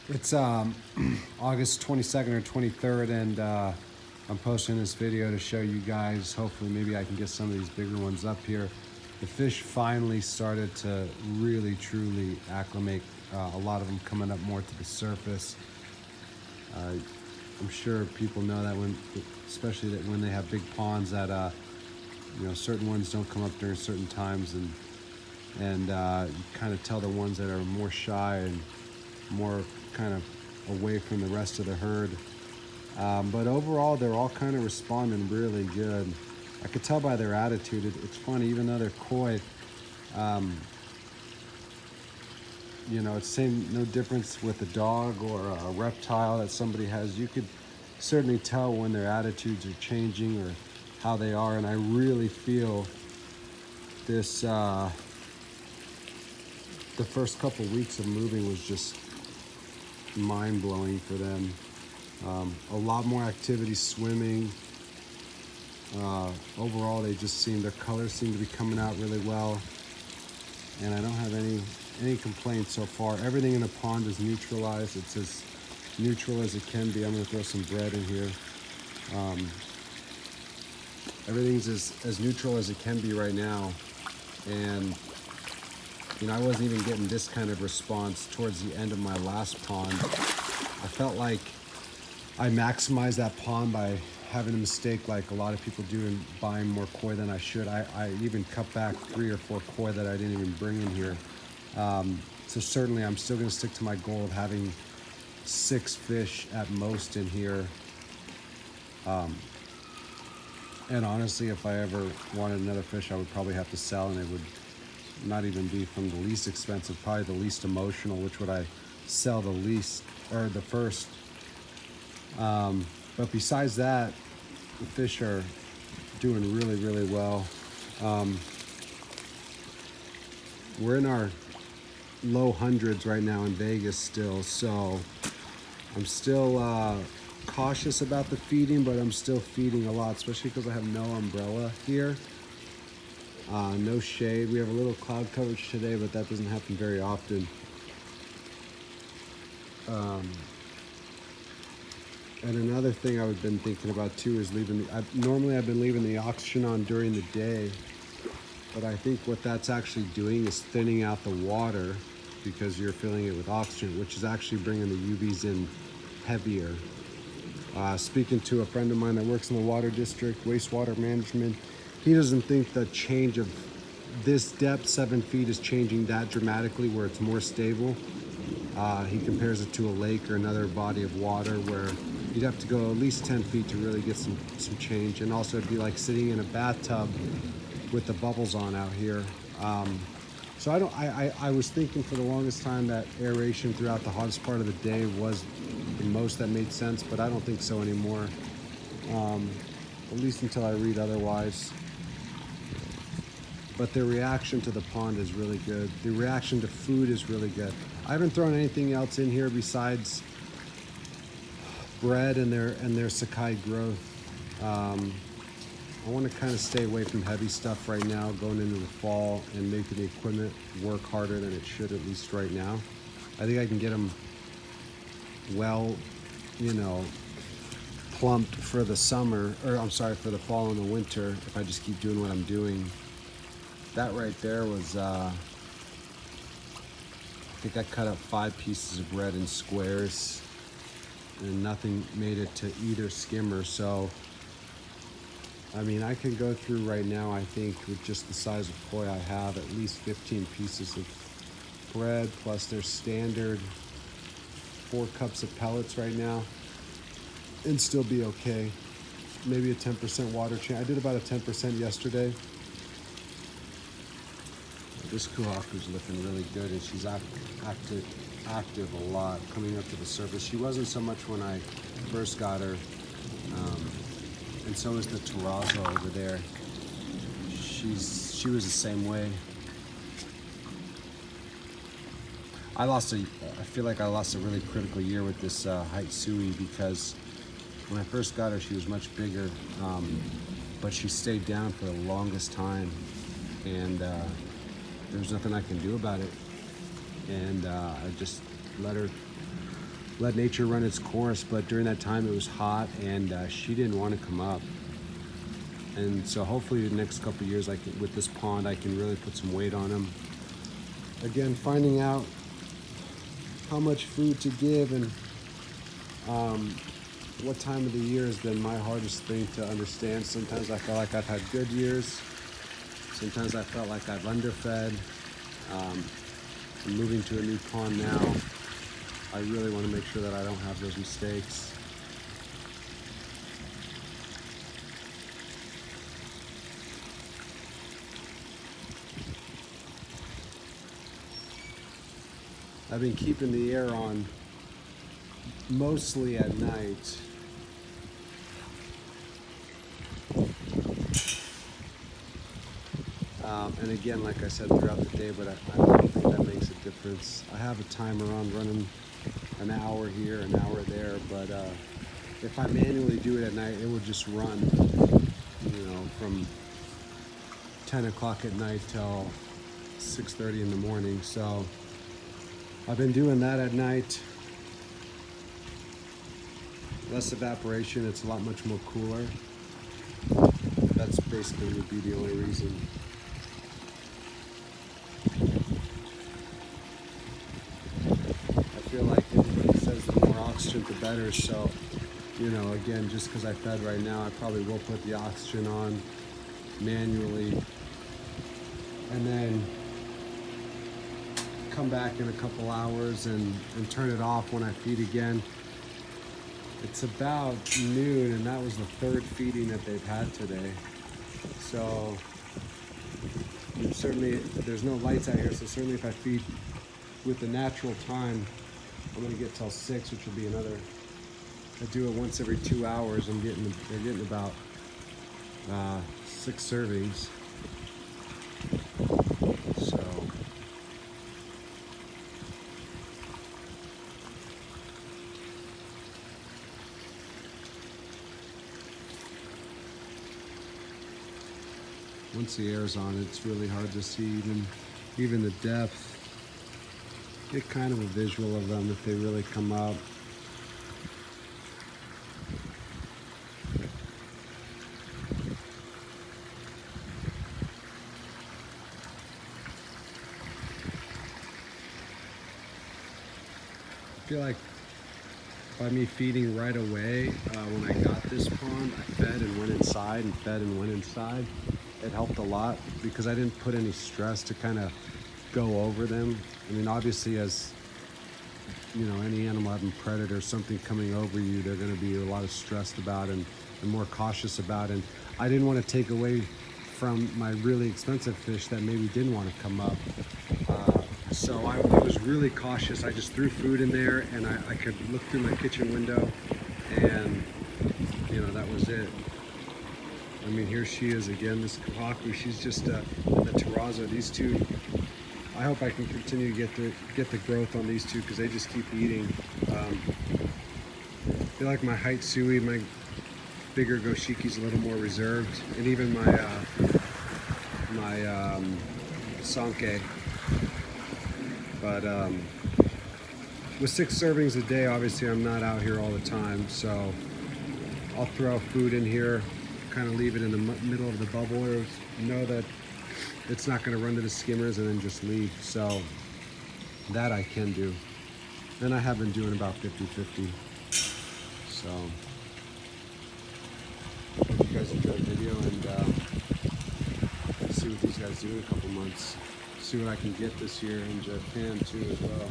It's August 22nd or 23rd, and I'm posting this video to show you guys. Hopefully, maybe I can get some of these bigger ones up here. The fish finally started to really, truly acclimate. A lot of them coming up more to the surface. I'm sure people know that especially that when they have big ponds, that certain ones don't come up during certain times, and you kind of tell the ones that are more shy and more kind of away from the rest of the herd. But overall, they're all kind of responding really good. I could tell by their attitude. It's funny, even though they're coy, it's no difference with a dog or a reptile that somebody has. You could certainly tell when their attitudes are changing or how they are, and I really feel this. The first couple weeks of moving was just mind-blowing for them. A lot more activity swimming. Overall, their colors seem to be coming out really well, and I don't have any complaints so far. Everything in the pond is neutralized. It's as neutral as it can be. I'm going to throw some bread in here. Everything's as neutral as it can be right now, and I wasn't even getting this kind of response towards the end of my last pond. I felt like I maximized that pond by having a mistake like a lot of people do and buying more koi than I should. I even cut back 3 or 4 koi that I didn't even bring in here. So certainly I'm still going to stick to my goal of having 6 fish at most in here. And honestly, if I ever wanted another fish, I would probably have to sell, and it would not even be from the least expensive, probably the least emotional, which would I sell the least or the first. But besides that, the fish are doing really, really well. We're in our low hundreds right now in Vegas still, so I'm still cautious about the feeding, but I'm still feeding a lot, especially because I have no umbrella here. No shade. We have a little cloud coverage today, but that doesn't happen very often. And another thing I've been thinking about too is normally I've been leaving the oxygen on during the day, but I think what that's actually doing is thinning out the water because you're filling it with oxygen, which is actually bringing the UVs in heavier. Speaking to a friend of mine that works in the water district, wastewater management, he doesn't think the change of this depth, 7 feet, is changing that dramatically where it's more stable. He compares it to a lake or another body of water where you'd have to go at least 10 feet to really get some change. And also it'd be like sitting in a bathtub with the bubbles on out here. So I was thinking for the longest time that aeration throughout the hottest part of the day was the most that made sense, but I don't think so anymore. At least until I read otherwise. But their reaction to the pond is really good. The reaction to food is really good. I haven't thrown anything else in here besides bread and their Sakai growth. I want to kind of stay away from heavy stuff right now, going into the fall and making the equipment work harder than it should, at least right now. I think I can get them well, plumped for the summer, or I'm sorry, for the fall and the winter if I just keep doing what I'm doing. That right there was, I think I cut up 5 pieces of bread in squares and nothing made it to either skimmer. So, I mean, I can go through right now, I think, with just the size of koi I have, at least 15 pieces of bread plus their standard 4 cups of pellets right now and still be okay. Maybe a 10% water change. I did about a 10% yesterday. This kuhaku's looking really good, and she's active a lot, coming up to the surface. She wasn't so much when I first got her, and so is the terrazzo over there. She was the same way. I feel like I lost a really critical year with this Haitsui because when I first got her, she was much bigger, but she stayed down for the longest time, and there's nothing I can do about it. And I just let her let nature run its course. But during that time, it was hot, and she didn't want to come up. And so hopefully the next couple of years, with this pond, I can really put some weight on them. Again, finding out how much food to give and what time of the year has been my hardest thing to understand. Sometimes I feel like I've had good years. Sometimes I felt like I've underfed. I'm moving to a new pond now. I really want to make sure that I don't have those mistakes. I've been keeping the air on mostly at night. And again, like I said, throughout the day, but I don't think that makes a difference. I have a timer on running an hour here, an hour there, but if I manually do it at night, it will just run, from 10 o'clock at night till 6:30 in the morning. So I've been doing that at night. Less evaporation, it's a lot much more cooler. That's basically would be the only reason. I feel like everybody says the more oxygen the better, so again, just because I fed right now, I probably will put the oxygen on manually and then come back in a couple hours and turn it off when I feed again. It's about noon, and that was the third feeding that they've had today. So certainly there's no lights out here, so certainly if I feed with the natural time, I'm gonna get till 6, which will be another. I do it once every 2 hours. They're getting about 6 servings. So once the air's on, it's really hard to see even the depth. Get kind of a visual of them if they really come up. I feel like by me feeding right away, when I got this pond, I fed and went inside and fed and went inside. It helped a lot because I didn't put any stress to kind of go over them. I mean, obviously, as any animal having predator, something coming over you, they're going to be a lot of stressed about and more cautious about. And I didn't want to take away from my really expensive fish that maybe didn't want to come up. So I was really cautious. I just threw food in there, and I could look through my kitchen window, and that was it. I mean, here she is again, this Kahaku. She's just the terrazzo. These two, I hope I can continue to get the growth on these two because they just keep eating. I feel like my Haitsui, my bigger Goshiki's a little more reserved, and even my Sanke. But with 6 servings a day, obviously I'm not out here all the time, so I'll throw food in here, kind of leave it in the middle of the bubble, or know that it's not going to run to the skimmers and then just leave. So that I can do. And I have been doing about 50-50. So hope you guys enjoyed the video, and see what these guys do in a couple months. See what I can get this year in Japan too as well.